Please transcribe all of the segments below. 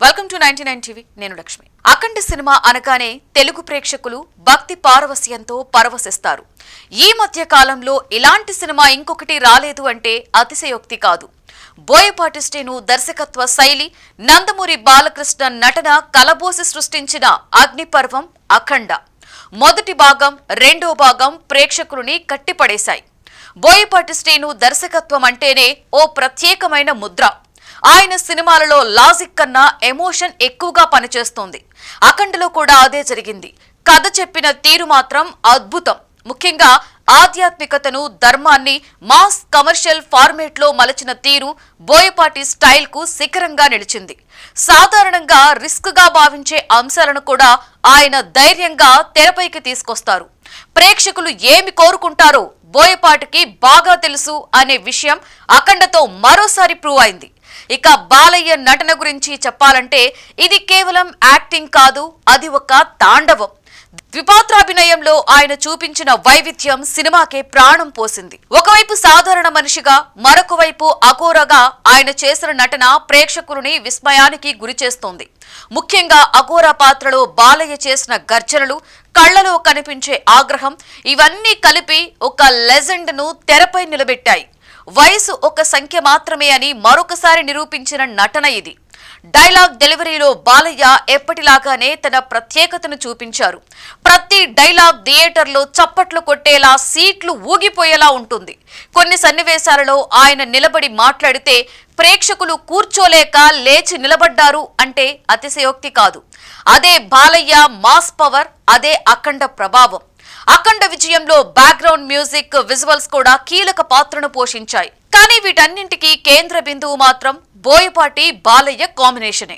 Welcome to 99 TV. నేను లక్ష్మి. అఖండ cinema అనగానే తెలుగు ప్రేక్షకులు భక్తి పారవస్యంతో పరవశిస్తారు. ఈ మధ్య కాలంలో ఇలాంటి సినిమా ఇంకొకటి రాలేదు అంటే అతిశయోక్తి కాదు. బోయపాటి శ్రీను దర్శకత్వ శైలి, నందమూరి బాలకృష్ణ నటన కలబోసి సృష్టించిన అగ్నిపర్వం అఖండ. మొదటి భాగం, రెండో భాగం ప్రేక్షకులని కట్టిపడేశాయి. బోయపాటి శ్రీను దర్శకత్వం అంటేనే ఓ ప్రత్యేకమైన ముద్ర. ఆయన సినిమాలలో లాజిక్ కన్నా ఎమోషన్ ఎక్కువగా పనిచేస్తోంది. అఖండలో కూడా అదే జరిగింది. కథ చెప్పిన తీరు మాత్రం అద్భుతం. ముఖ్యంగా ఆధ్యాత్మికతను, ధర్మాన్ని మాస్ కమర్షియల్ ఫార్మేట్ లో మలచిన తీరు బోయపాటి స్టైల్ కు శిఖరంగా నిలిచింది. సాధారణంగా రిస్క్ గా భావించే అంశాలను కూడా ఆయన ధైర్యంగా తెరపైకి తీసుకొస్తారు. ప్రేక్షకులు ఏమి కోరుకుంటారో బోయపాటికి బాగా తెలుసు అనే విషయం అఖండతో మరోసారి ప్రూవ్ అయింది. ఇక బాలయ్య నటన గురించి చెప్పాలంటే ఇది కేవలం యాక్టింగ్ కాదు, అది ఒక తాండవం. ద్విపాత్రాభినయంలో ఆయన చూపించిన వైవిధ్యం సినిమాకే ప్రాణం పోసింది. ఒకవైపు సాధారణ మనిషిగా, మరొక వైపు అఘోరగా ఆయన చేసిన నటన ప్రేక్షకులని విస్మయానికి గురిచేస్తోంది. ముఖ్యంగా అఘోర పాత్రలో బాలయ్య చేసిన గర్జనలు, కళ్లలో కనిపించే ఆగ్రహం, ఇవన్నీ కలిపి ఒక లెజెండ్ ను తెరపై నిలబెట్టాయి. వయసు ఒక సంఖ్య మాత్రమే అని మరొకసారి నిరూపించిన నటన ఇది. డైలాగ్ డెలివరీలో బాలయ్య ఎప్పటిలాగానే తన ప్రత్యేకతను చూపించారు. ప్రతి డైలాగ్ థియేటర్లో చప్పట్లు కొట్టేలా, సీట్లు ఊగిపోయేలా ఉంటుంది. కొన్ని సన్నివేశాలలో ఆయన నిలబడి మాట్లాడితే ప్రేక్షకులు కూర్చోలేక లేచి నిలబడ్డారు అంటే అతిశయోక్తి కాదు. అదే బాలయ్య మాస్ పవర్, అదే అఖండ ప్రభావం. అఖండ విజయంలో బ్యాక్గ్రౌండ్ మ్యూజిక్, విజువల్స్ కూడా కీలక పాత్రను పోషించాయి. కానీ వీటన్నింటికీ కేంద్ర బిందువు మాత్రం బోయపాటి బాలయ్య కాంబినేషనే.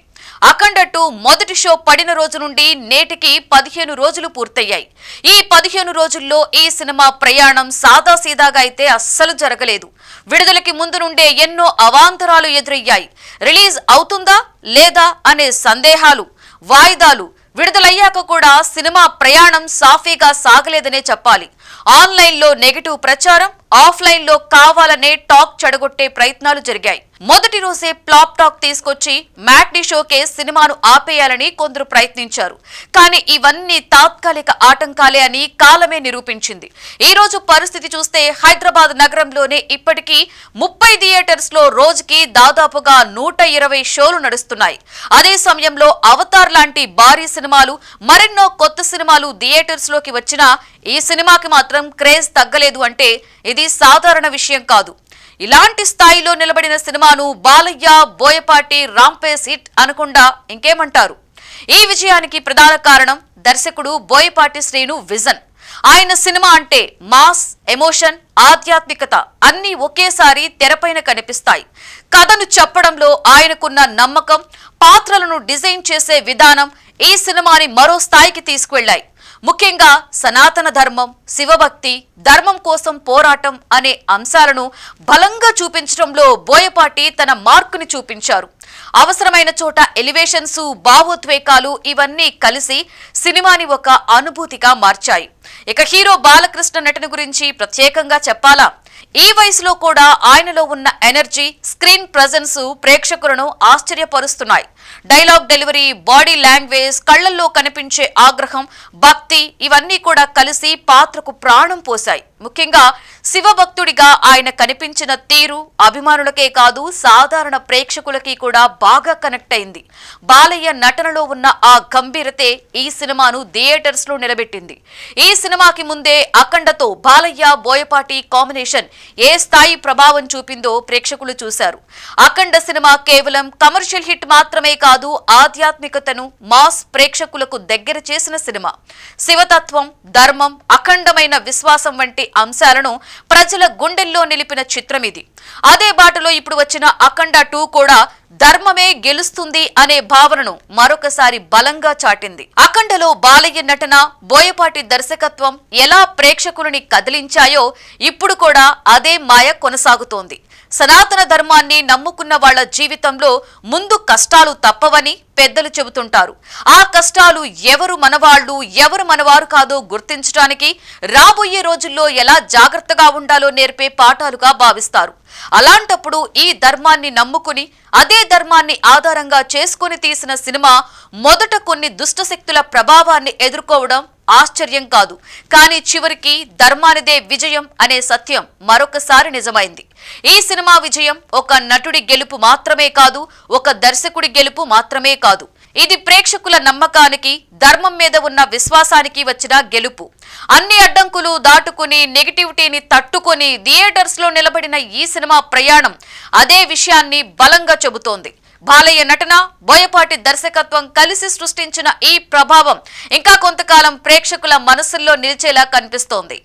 అఖండ 2 మొదటి షో పడిన రోజు నుండి నేటికి 15 రోజులు పూర్తయ్యాయి. ఈ 15 రోజుల్లో ఈ సినిమా ప్రయాణం సాదాసీదాగా అయితే అస్సలు జరగలేదు. విడుదలకి ముందు నుండే ఎన్నో అవాంతరాలు ఎదురయ్యాయి. రిలీజ్ అవుతుందా లేదా అనే సందేహాలు, వాయిదాలు. విడుదలయ్యాక కూడా సినిమా ప్రయాణం సాఫీగా సాగలేదనే చెప్పాలి. ఆన్లైన్లో నెగటివ్ ప్రచారం, ఆఫ్లైన్లో కావాలనే టాక్ చెడగొట్టే ప్రయత్నాలు జరిగాయి. మొదటి రోజే ఫ్లాప్ టాక్ తీసుకొచ్చి మ్యాట్నీ షోకే సినిమాను ఆపేయాలని కొందరు ప్రయత్నించారు. కానీ ఇవన్నీ తాత్కాలిక ఆటంకాలే అని కాలమే నిరూపించింది. ఈ రోజు పరిస్థితి చూస్తే హైదరాబాద్ నగరంలోనే ఇప్పటికీ 30 థియేటర్స్ లో రోజుకి దాదాపుగా 120 షోలు నడుస్తున్నాయి. అదే సమయంలో అవతార్ లాంటి భారీ సినిమాలు, మరెన్నో కొత్త సినిమాలు థియేటర్స్ లోకి వచ్చినా ఈ సినిమాకి మాత్రం క్రేజ్ తగ్గలేదు అంటే ఇది సాధారణ విషయం కాదు. ఇలాంటి స్థాయిలో నిలబడిన సినిమాను బాలయ్య, బోయపాటి రాంపేస్ హిట్ అనకుండా ఇంకేమంటారు? ఈ విజయానికి ప్రధాన కారణం దర్శకుడు బోయపాటి శ్రీను విజన్. ఆయన సినిమా అంటే మాస్, ఎమోషన్, ఆధ్యాత్మికత అన్నీ ఒకేసారి తెరపైన కనిపిస్తాయి. కథను చెప్పడంలో ఆయనకున్న నమ్మకం, పాత్రలను డిజైన్ చేసే విధానం ఈ సినిమాని మరో స్థాయికి తీసుకువెళ్లాయి. ముఖ్యంగా సనాతన ధర్మం, శివభక్తి, ధర్మం కోసం పోరాటం అనే అంశాలను బలంగా చూపించడంలో బోయపాటి తన మార్కుని చూపించారు. అవసరమైన చోట ఎలివేషన్స్, భావోద్వేగాలు ఇవన్నీ కలిసి సినిమాని ఒక అనుభూతిగా మార్చాయి. ఇక హీరో బాలకృష్ణ నటన గురించి ప్రత్యేకంగా చెప్పాలా? ఈ వయసులో కూడా ఆయనలో ఉన్న ఎనర్జీ, స్క్రీన్ ప్రెజెన్స్ ప్రేక్షకులను ఆశ్చర్యపరుస్తున్నాయి. డైలాగ్ డెలివరీ, బాడీ లాంగ్వేజ్, కళ్లల్లో కనిపించే ఆగ్రహం, భక్తి ఇవన్నీ కూడా కలిసి పాత్రకు ప్రాణం పోశాయి. ముఖ్యంగా శివభక్తుడిగా ఆయన కనిపించిన తీరు అభిమానులకే కాదు, సాధారణ ప్రేక్షకులకి కూడా బాగా కనెక్ట్ అయింది. బాలయ్య నటనలో ఉన్న ఆ గంభీరతే ఈ సినిమాను థియేటర్స్ లో నిలబెట్టింది. ఈ సినిమాకి ముందే అఖండతో బాలయ్య, బోయపాటి కాంబినేషన్ ఏ స్థాయి ప్రభావం చూపిందో ప్రేక్షకులు చూశారు. అఖండ సినిమా కేవలం కమర్షియల్ హిట్ మాత్రమే కాదు, ఆధ్యాత్మికతను, మాస్ ప్రేక్షకులకు దగ్గర చేసిన సినిమా. శివతత్వం, ధర్మం, అఖండమైన విశ్వాసం వంటి అంశాలను ప్రజల గుండెల్లో నిలిపిన చిత్రం ఇది. అదే బాటలో ఇప్పుడు వచ్చిన అఖండ 2 కూడా ధర్మమే గెలుస్తుంది అనే భావనను మరొకసారి బలంగా చాటింది. అఖండలో బాలయ్య నటన, బోయపాటి దర్శకత్వం ఎలా ప్రేక్షకులని కదిలించాయో ఇప్పుడు కూడా అదే మాయ కొనసాగుతోంది. సనాతన ధర్మాన్ని నమ్ముకున్న వాళ్ల జీవితంలో ముందు కష్టాలు తప్పవని పెద్దలు చెబుతుంటారు. ఆ కష్టాలు ఎవరు మనవాళ్లు, ఎవరు మనవారు కాదో గుర్తించడానికి రాబోయే రోజుల్లో ఎలా జాగ్రత్తగా ఉండాలో నేర్పే పాఠాలుగా భావిస్తారు. అలాంటప్పుడు ఈ ధర్మాన్ని నమ్ముకుని అదే ధర్మాన్ని ఆధారంగా చేసుకుని తీసిన సినిమా మొదట కొన్ని దుష్టశక్తుల ప్రభావాన్ని ఎదుర్కోవడం ఆశ్చర్యం కాదు. కానీ చివరికి ధర్మానిదే విజయం అనే సత్యం మరొకసారి నిజమైంది. ఈ సినిమా విజయం ఒక నటుడి గెలుపు మాత్రమే కాదు, ఒక దర్శకుడి గెలుపు మాత్రమే కాదు. ఇది ప్రేక్షకుల నమ్మకానికి, ధర్మం మీద ఉన్న విశ్వాసానికి వచ్చిన గెలుపు. అన్ని అడ్డంకులు దాటుకుని, నెగిటివిటీని తట్టుకుని థియేటర్స్ లో నిలబడిన ఈ సినిమా ప్రయాణం అదే విషయాన్ని బలంగా చెబుతోంది. బాలయ్య నటన, బోయపాటి దర్శకత్వం కలిసి సృష్టించిన ఈ ప్రభావం ఇంకా కొంతకాలం ప్రేక్షకుల మనసుల్లో నిలిచేలా కనిపిస్తోంది.